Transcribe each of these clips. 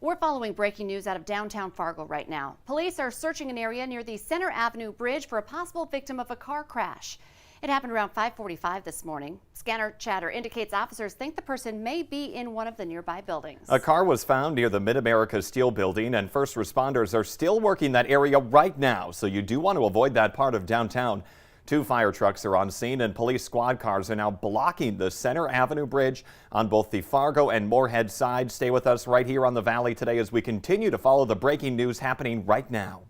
We're following breaking news out of downtown Fargo right now. Police are searching an area near the Center Avenue Bridge for a possible victim of a car crash. It happened around 5:45 this morning. Scanner chatter indicates officers think the person may be in one of the nearby buildings. A car was found near the Mid-America Steel building, and first responders are still working that area right now, so you do want to avoid that part of downtown. 2 fire trucks are on scene, and police squad cars are now blocking the Center Avenue Bridge on both the Fargo and Moorhead side. Stay with us right here on the Valley today as we continue to follow the breaking news happening right now.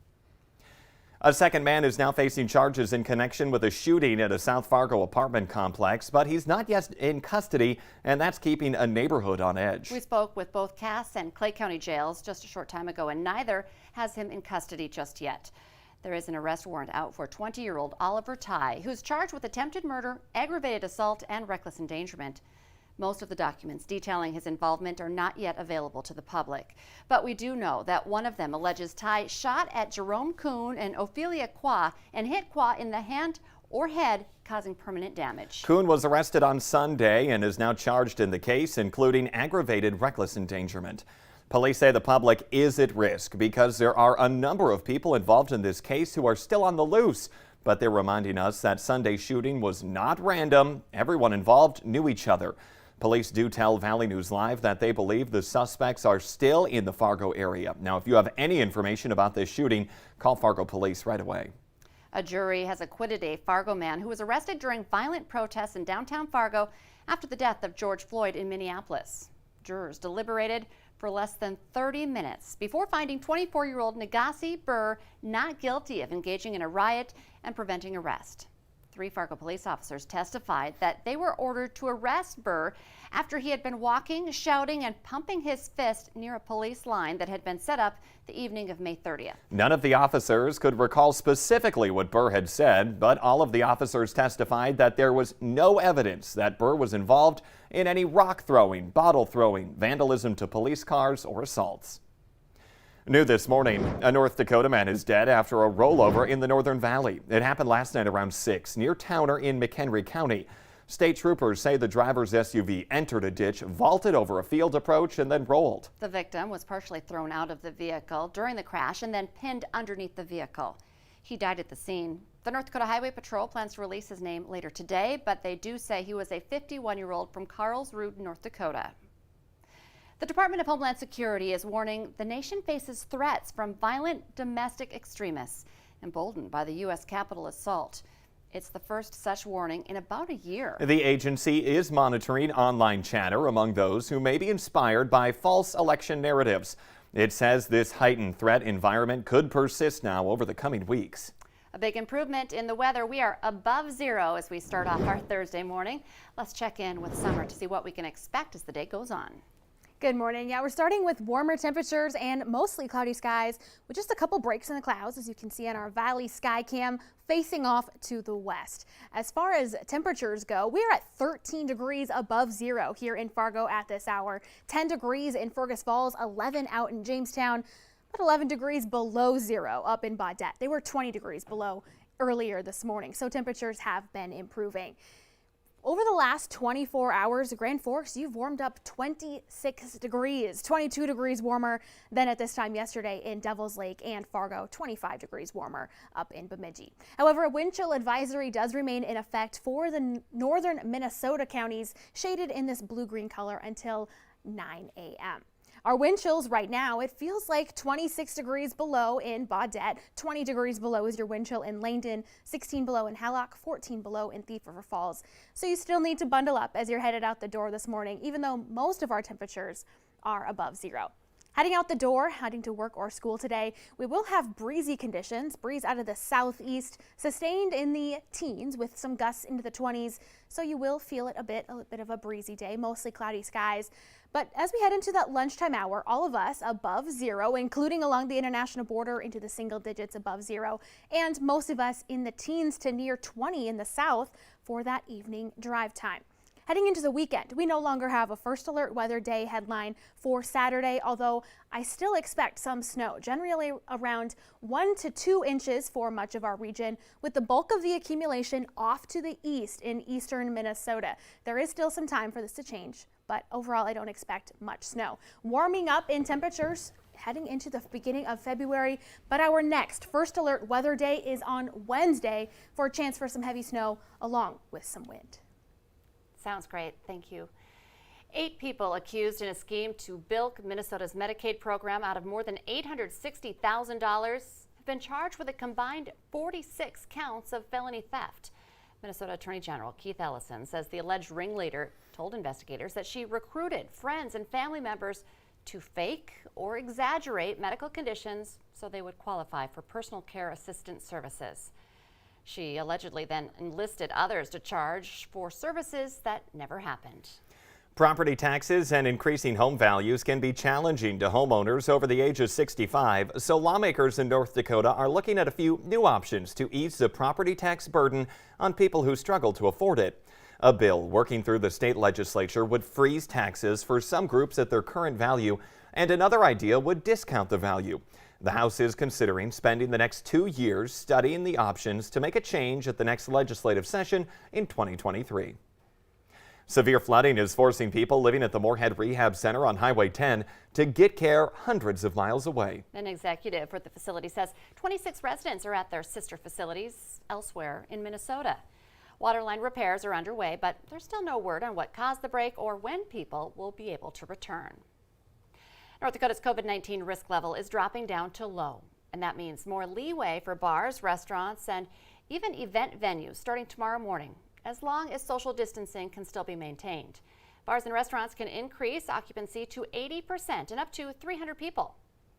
A second man is now facing charges in connection with a shooting at a South Fargo apartment complex, but he's not yet in custody, and that's keeping a neighborhood on edge. We spoke with both Cass and Clay County jails just a short time ago, and neither has him in custody just yet. There is an arrest warrant out for 20-year-old Oliver Ty, who's charged with attempted murder, aggravated assault, and reckless endangerment. Most of the documents detailing his involvement are not yet available to the public. But we do know that one of them alleges Ty shot at Jerome Kuhn and Ophelia Qua and hit Qua in the hand or head, causing permanent damage. Kuhn was arrested on Sunday and is now charged in the case, including aggravated reckless endangerment. Police say the public is at risk because there are a number of people involved in this case who are still on the loose. But they're reminding us that Sunday's shooting was not random. Everyone involved knew each other. Police do tell Valley News Live that they believe the suspects are still in the Fargo area. Now, if you have any information about this shooting, call Fargo Police right away. A jury has acquitted a Fargo man who was arrested during violent protests in downtown Fargo after the death of George Floyd in Minneapolis. Jurors deliberated for less than 30 minutes before finding 24-year-old Nagasi Burr not guilty of engaging in a riot and preventing arrest. 3 Fargo police officers testified that they were ordered to arrest Burr after he had been walking, shouting, and pumping his fist near a police line that had been set up the evening of May 30th. None of the officers could recall specifically what Burr had said, but all of the officers testified that there was no evidence that Burr was involved in any rock throwing, bottle throwing, vandalism to police cars, or assaults. New this morning, a North Dakota man is dead after a rollover in the Northern Valley. It happened last night around 6 near Towner in McHenry County. State troopers say the driver's SUV entered a ditch, vaulted over a field approach, and then rolled. The victim was partially thrown out of the vehicle during the crash and then pinned underneath the vehicle. He died at the scene. The North Dakota Highway Patrol plans to release his name later today, but they do say he was a 51-year-old from Carlsruhe, North Dakota. The Department of Homeland Security is warning the nation faces threats from violent domestic extremists, emboldened by the U.S. Capitol assault. It's the first such warning in about a year. The agency is monitoring online chatter among those who may be inspired by false election narratives. It says this heightened threat environment could persist now over the coming weeks. A big improvement in the weather. We are above zero as we start off our Thursday morning. Let's check in with Summer to see what we can expect as the day goes on. Good morning. Yeah, we're starting with warmer temperatures and mostly cloudy skies with just a couple breaks in the clouds, as you can see on our Valley Sky Cam facing off to the west. As far as temperatures go, we are at 13 degrees above zero here in Fargo at this hour, 10 degrees in Fergus Falls, 11 out in Jamestown, but 11 degrees below zero up in Baudette. They were 20 degrees below earlier this morning, so temperatures have been improving. Over the last 24 hours, Grand Forks, you've warmed up 26 degrees, 22 degrees warmer than at this time yesterday in Devil's Lake and Fargo, 25 degrees warmer up in Bemidji. However, a wind chill advisory does remain in effect for the northern Minnesota counties, shaded in this blue-green color until 9 a.m. Our wind chills right now, it feels like 26 degrees below in Baudette, 20 degrees below is your wind chill in Langdon, 16 below in Hallock, 14 below in Thief River Falls. So you still need to bundle up as you're headed out the door this morning, even though most of our temperatures are above zero. Heading out the door, heading to work or school today, we will have breezy conditions, breeze out of the southeast, sustained in the teens with some gusts into the 20s. So you will feel it a bit of a breezy day, mostly cloudy skies. But as we head into that lunchtime hour, all of us above zero, including along the international border into the single digits above zero, and most of us in the teens to near 20 in the south for that evening drive time. Heading into the weekend, we no longer have a first alert weather day headline for Saturday, although I still expect some snow, generally around 1 to 2 inches for much of our region, with the bulk of the accumulation off to the east in eastern Minnesota. There is still some time for this to change, but overall I don't expect much snow. Warming up in temperatures heading into the beginning of February, but our next first alert weather day is on Wednesday for a chance for some heavy snow along with some wind. Sounds great. Thank you. 8 people accused in a scheme to bilk Minnesota's Medicaid program out of more than $860,000 have been charged with a combined 46 counts of felony theft. Minnesota Attorney General Keith Ellison says the alleged ringleader told investigators that she recruited friends and family members to fake or exaggerate medical conditions so they would qualify for personal care assistance services. She allegedly then enlisted others to charge for services that never happened. Property taxes and increasing home values can be challenging to homeowners over the age of 65, so lawmakers in North Dakota are looking at a few new options to ease the property tax burden on people who struggle to afford it. A bill working through the state legislature would freeze taxes for some groups at their current value, and another idea would discount the value. The House is considering spending the next 2 years studying the options to make a change at the next legislative session in 2023. Severe flooding is forcing people living at the Moorhead Rehab Center on Highway 10 to get care hundreds of miles away. An executive for the facility says 26 residents are at their sister facilities elsewhere in Minnesota. Waterline repairs are underway, but there's still no word on what caused the break or when people will be able to return. North Dakota's COVID-19 risk level is dropping down to low, and that means more leeway for bars, restaurants, and even event venues starting tomorrow morning, as long as social distancing can still be maintained. Bars and restaurants can increase occupancy to 80% and up to 300 people.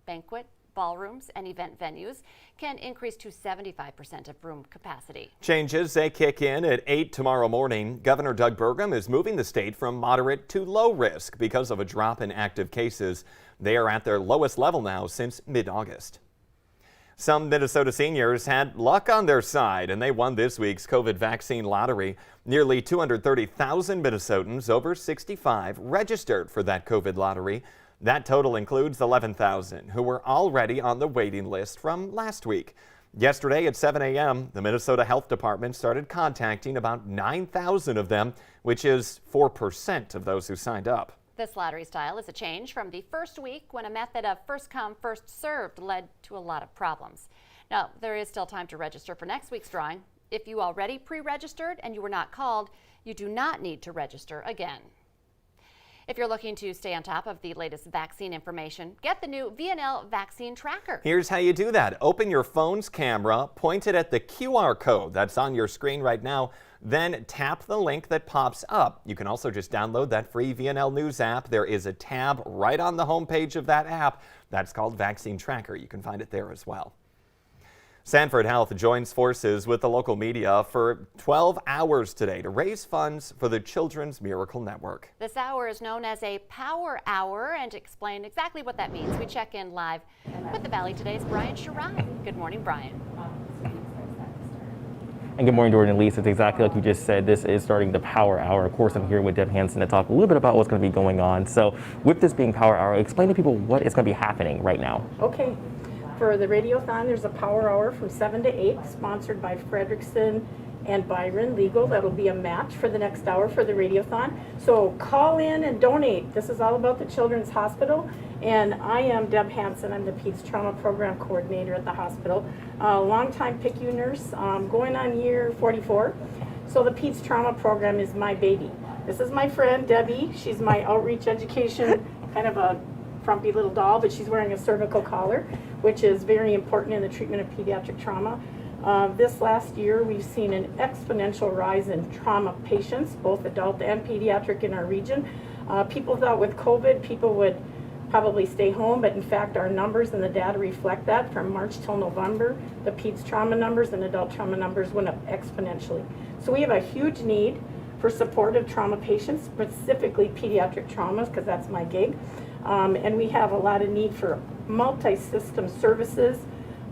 Banquet, ballrooms, and event venues can increase to 75% of room capacity. Changes, they kick in at 8 tomorrow morning. Governor Doug Burgum is moving the state from moderate to low risk because of a drop in active cases. They are at their lowest level now since mid-August. Some Minnesota seniors had luck on their side, and they won this week's COVID vaccine lottery. Nearly 230,000 Minnesotans over 65 registered for that COVID lottery. That total includes 11,000 who were already on the waiting list from last week. Yesterday at 7 a.m., the Minnesota Health Department started contacting about 9,000 of them, which is 4% of those who signed up. This lottery style is a change from the first week when a method of first come, first served led to a lot of problems. Now, there is still time to register for next week's drawing. If you already pre-registered and you were not called, you do not need to register again. If you're looking to stay on top of the latest vaccine information, get the new VNL Vaccine Tracker. Here's how you do that. Open your phone's camera, point it at the QR code that's on your screen right now, then tap the link that pops up. You can also just download that free VNL News app. There is a tab right on the homepage of that app that's called Vaccine Tracker. You can find it there as well. Sanford Health joins forces with the local media for 12 hours today to raise funds for the Children's Miracle Network. This hour is known as a Power Hour, and to explain exactly what that means, we check in live with the Valley Today's Brian Sherrod. Good morning, Brian. And good morning, Jordan and Lisa. It's exactly like you just said. This is starting the Power Hour. Of course, I'm here with Deb Hansen to talk a little bit about what's going to be going on. So with this being Power Hour, explain to people what is going to be happening right now. Okay. For the Radiothon, there's a Power Hour from 7 to 8, sponsored by Frederickson and Byron Legal. That'll be a match for the next hour for the Radiothon. So call in and donate. This is all about the Children's Hospital. And I am Deb Hansen. I'm the Peds Trauma Program Coordinator at the hospital. Longtime PICU nurse, going on year 44. So the Peds Trauma Program is my baby. This is my friend, Debbie. She's my outreach education, kind of a frumpy little doll, but she's wearing a cervical collar, which is very important in the treatment of pediatric trauma. This last year, we've seen an exponential rise in trauma patients, both adult and pediatric in our region. People thought with COVID, people would probably stay home, but in fact, our numbers and the data reflect that. From March till November, the peds trauma numbers and adult trauma numbers went up exponentially. So we have a huge need for supportive trauma patients, specifically pediatric traumas, because that's my gig. And we have a lot of need for multi-system services,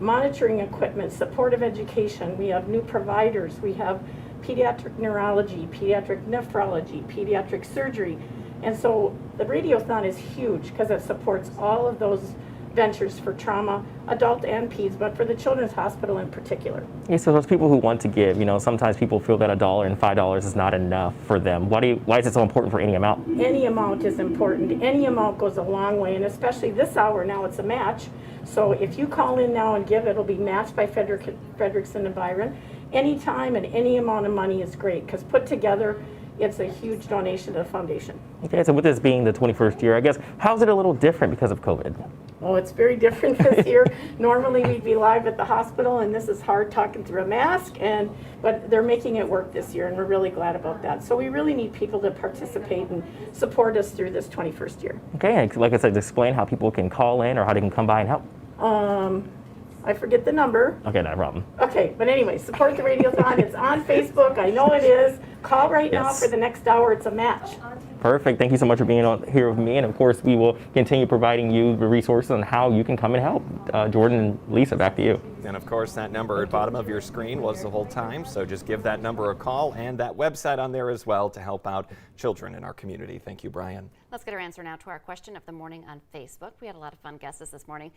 monitoring equipment, supportive education. We have new providers. We have pediatric neurology, pediatric nephrology, pediatric surgery. And so the Radiothon is huge because it supports all of those ventures for trauma, adult and peds, but for the Children's Hospital in particular. Yeah, so those people who want to give, sometimes people feel that $1 and $5 is not enough for them. Why is it so important for any amount? Any amount is important. Any amount goes a long way, and especially this hour now it's a match. So if you call in now and give, it'll be matched by Frederickson and Byron. Anytime and any amount of money is great, because put together, it's a huge donation to the foundation. Okay, so with this being the 21st year, I guess, how's it a little different because of COVID? Oh, it's very different this year. Normally we'd be live at the hospital, and this is hard talking through a mask, but they're making it work this year, and we're really glad about that. So we really need people to participate and support us through this 21st year. Okay, and like I said, explain how people can call in or how they can come by and help. I forget the number. Okay, no problem. Okay, but anyway, support the Radiothon. It's on Facebook. I know it is. Call right now Yes. for the next hour. It's a match. Perfect. Thank you so much for being on here with me. And of course, we will continue providing you the resources on how you can come and help. Jordan and Lisa, back to you. And of course, that number at the bottom of your screen was the whole time, so just give that number a call and that website on there as well to help out children in our community. Thank you, Brian. Let's get our answer now to our question of the morning on Facebook. We had a lot of fun guesses this morning.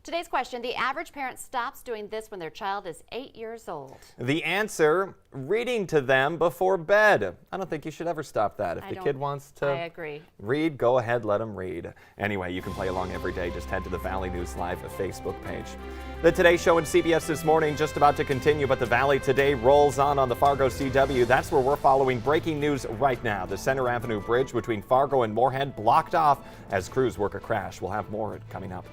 Today's question: the average parent stops doing this when their child is 8 years old. The answer, reading to them before bed. I don't think you should ever stop that. If the kid wants to I agree. read, go ahead, let them read. Anyway, you can play along every day. Just head to the Valley News Live Facebook page. The Today Show and CBS This Morning just about to continue, but the Valley today rolls on the Fargo CW. That's where we're following breaking news right now. The Center Avenue Bridge between Fargo and Moorhead blocked off as crews work a crash. We'll have more coming up.